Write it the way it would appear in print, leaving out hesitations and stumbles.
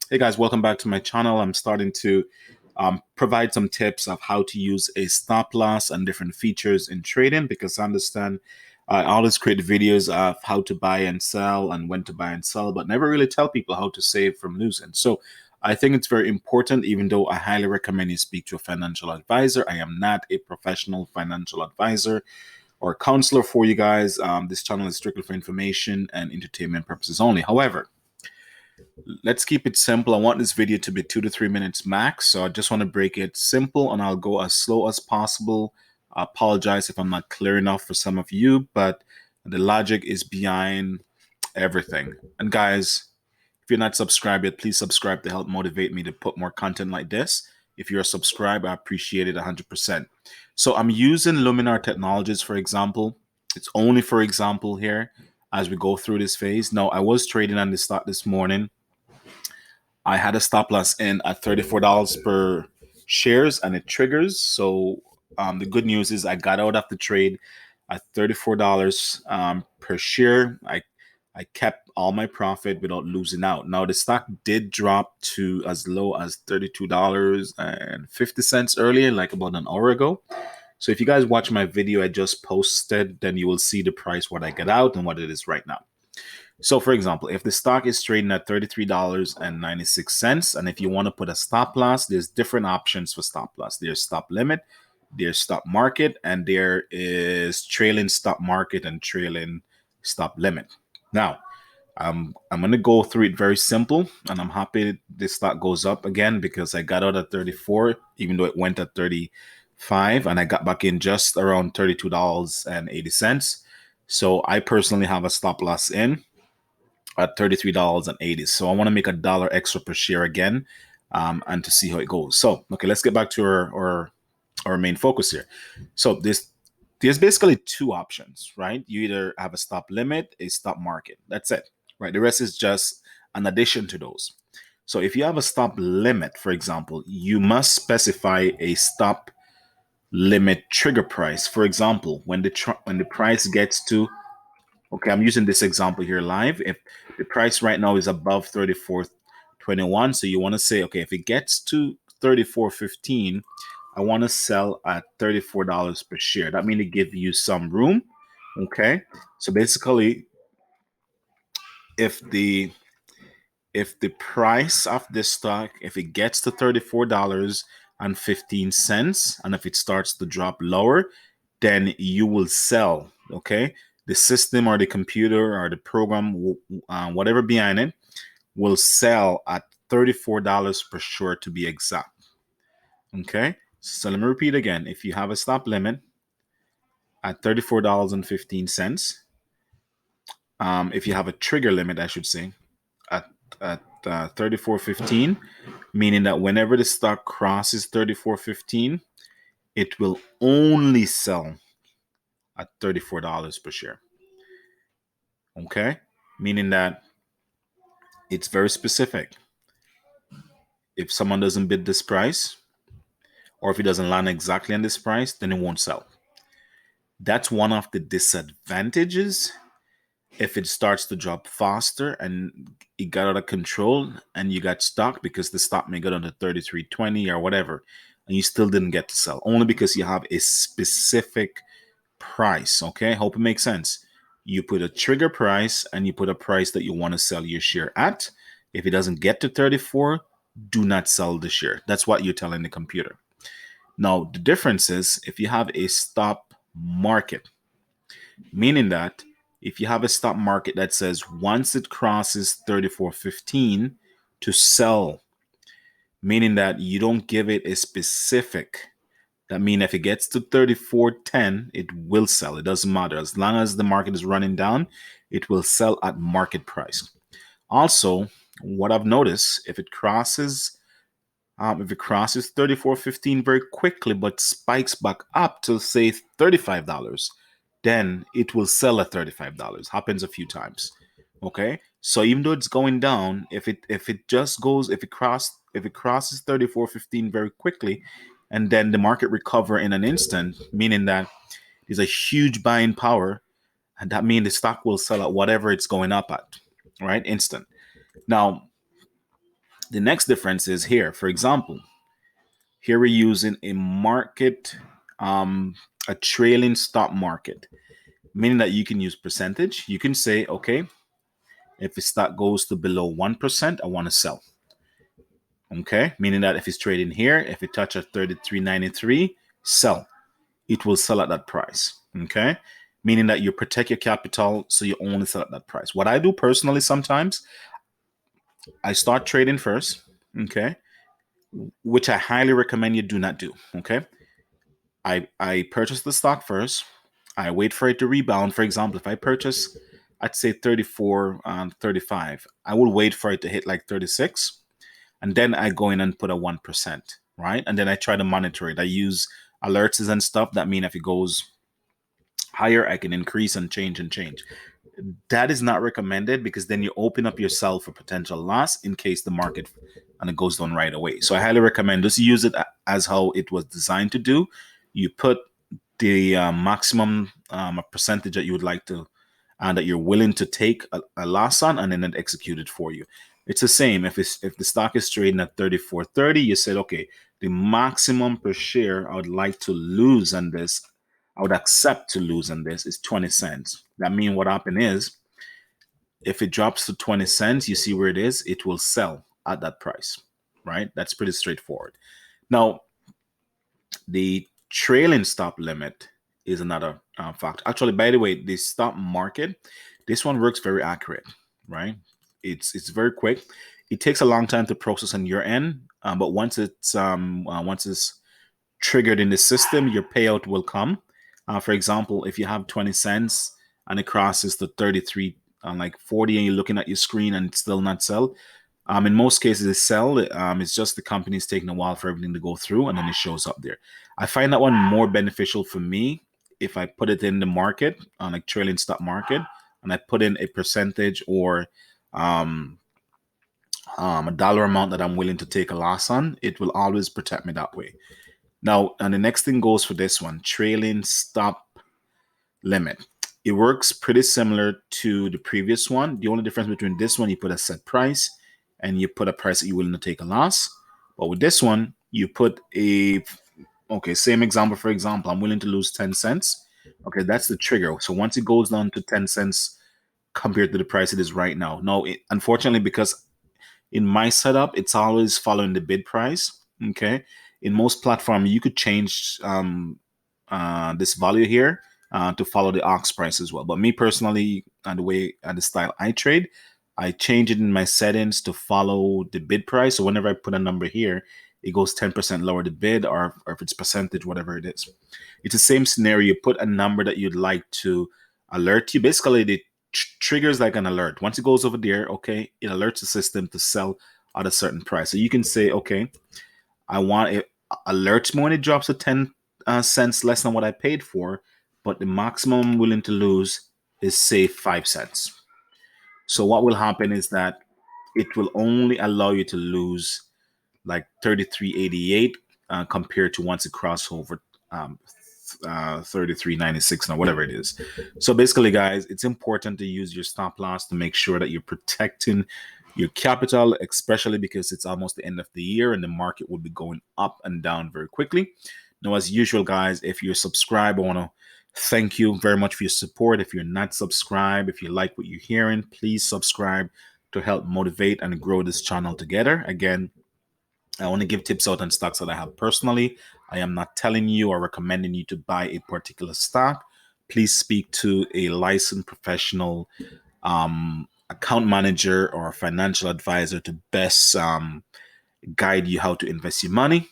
Hey guys, welcome back to my channel. I'm starting to provide some tips of how to use a stop loss and different features in trading because I understand I always create videos of how to buy and sell and when to buy and sell, but never really tell people how to save from losing. So I think it's very important, even though I highly recommend you speak to a financial advisor. I am not a professional financial advisor or counselor for you guys. This channel is strictly for information and entertainment purposes only. However, let's keep it simple. I want this video to be 2 to 3 minutes max. So I just want to break it simple and I'll go as slow as possible. I apologize if I'm not clear enough for some of you, but the logic is behind everything. And guys, if you're not subscribed yet, please subscribe to help motivate me to put more content like this. If you're subscribed, I appreciate it 100%. So I'm using Luminar Technologies, for example. It's only for example here as we go through this phase. Now, I was trading on the stock this morning. I had a stop loss in at $34 per shares and it triggers. So the good news is I got out of the trade at $34 per share. I kept all my profit without losing out. Now the stock did drop to as low as $32.50 earlier, like about an hour ago. So if you guys watch my video I just posted, then you will see the price what I get out and what it is right now. So, for example, if the stock is trading at $33.96, and if you want to put a stop loss, there's different options for stop loss. There's stop limit, there's stop market, and there is trailing stop market and trailing stop limit. Now, I'm going to go through it very simple, and I'm happy this stock goes up again because I got out at 34, even though it went at 35, and I got back in just around $32.80. So I personally have a stop loss in at $33.80. So I want to make $1 extra per share again, and to see how it goes. So, okay, let's get back to our main focus here. So there's basically two options, right? You either have a stop limit, a stop market. That's it, right? The rest is just an addition to those. So if you have a stop limit, for example, you must specify a stop limit trigger price. For example, when the price gets to, okay, I'm using this example here live. If the price right now is above 34.21, so you want to say, okay, if it gets to 34.15, I want to sell at $34 per share. That means it gives you some room. Okay, so basically, if the price of this stock, if it gets to $34.15, and if it starts to drop lower, then you will sell. Okay, the system or the computer or the program, whatever behind it, will sell at $34 per share to be exact. Okay, so let me repeat again. If you have a stop limit at $34.15, if you have a trigger limit, I should say, at 34.15, meaning that whenever the stock crosses 34.15, it will only sell at $34 per share. Okay, meaning that it's very specific. If someone doesn't bid this price, or if it doesn't land exactly on this price, then it won't sell. That's one of the disadvantages. If it starts to drop faster and it got out of control and you got stuck because the stock may go down to 33.20 or whatever, and you still didn't get to sell, only because you have a specific price. Okay, hope it makes sense. You put a trigger price and you put a price that you want to sell your share at. If it doesn't get to 34, do not sell the share. That's what you're telling the computer. Now, the difference is if you have a stop market, meaning that if you have a stop market that says once it crosses 34.15 to sell, meaning that you don't give it a specific. That means if it gets to 34.10, it will sell. It doesn't matter. As long as the market is running down, it will sell at market price. Also, what I've noticed, if it crosses 34.15 very quickly, but spikes back up to say $35, then it will sell at $35. Happens a few times. Okay, so even though it's going down, if it crosses 34.15 very quickly, and then the market recover in an instant, meaning that there's a huge buying power, and that means the stock will sell at whatever it's going up at, right? Instant. Now, The next difference is here. For example, here we're using a market, a trailing stop market, meaning that you can use percentage. You can say, okay, if the stock goes to below 1%, I want to sell. Okay, meaning that if it's trading here, if it touches 33.93, sell. It will sell at that price. Okay, meaning that you protect your capital, so you only sell at that price. What I do personally sometimes, I start trading first. Okay, which I highly recommend you do not do. Okay, I purchase the stock first. I wait for it to rebound. For example, if I purchase, I'd say 34 and 35, I will wait for it to hit like 36, and then I go in and put a 1%, right? And then I try to monitor it. I use alerts and stuff that mean if it goes higher, I can increase and change and change. That is not recommended, because then you open up yourself for potential loss in case the market and it goes down right away. So I highly recommend just use it as how it was designed to do. You put the maximum percentage that you would like to, that you're willing to take a loss on, and then it execute it for you. It's the same if the stock is trading at 34.30, you said, okay, the maximum per share I would like to lose on this, I would accept to lose on this, is 20 cents. That means what happened is, if it drops to 20 cents, you see where it is, it will sell at that price, right? That's pretty straightforward. Now, the trailing stop limit is another factor. Actually, by the way, the stop market, this one works very accurate, right? It's very quick. It takes a long time to process on your end, but once it's triggered in the system, your payout will come. For example, if you have 20 cents and it crosses the 33 like 40, and you're looking at your screen and it's still not sell, in most cases it's sell. It's just the company's taking a while for everything to go through, and then it shows up there. I find that one more beneficial for me if I put it in the market, on like trailing stock market, and I put in a percentage or a dollar amount that I'm willing to take a loss on. It will always protect me that way. Now, and the next thing goes for this one, trailing stop limit. It works pretty similar to the previous one. The only difference between this one, you put a set price and you put a price that you're willing to take a loss. But with this one, you put okay, same example. For example, I'm willing to lose 10 cents. Okay, that's the trigger. So once it goes down to 10 cents compared to the price it is right now. Now, unfortunately, because in my setup, it's always following the bid price. Okay. In most platforms, you could change this value here to follow the aux price as well. But me personally, and the way and the style I trade, I change it in my settings to follow the bid price. So whenever I put a number here, it goes 10% lower the bid, or if it's percentage, whatever it is. It's the same scenario. You put a number that you'd like to alert you. Basically, the triggers like an alert. Once it goes over there, okay, it alerts the system to sell at a certain price. So you can say, okay, I want it alerts me when it drops to 10 cents less than what I paid for, but the maximum I'm willing to lose is, say, 5 cents. So what will happen is that it will only allow you to lose like 33.88 compared to once it crosses over 33.96 or whatever it is. So basically, guys, it's important to use your stop loss to make sure that you're protecting your capital, especially because it's almost the end of the year and the market will be going up and down very quickly. Now, as usual, guys, if you're subscribed, I want to thank you very much for your support. If you're not subscribed, if you like what you're hearing, please subscribe to help motivate and grow this channel together. Again, I want to give tips out on stocks that I have personally. I am not telling you or recommending you to buy a particular stock. Please speak to a licensed professional account manager or financial advisor to best guide you how to invest your money.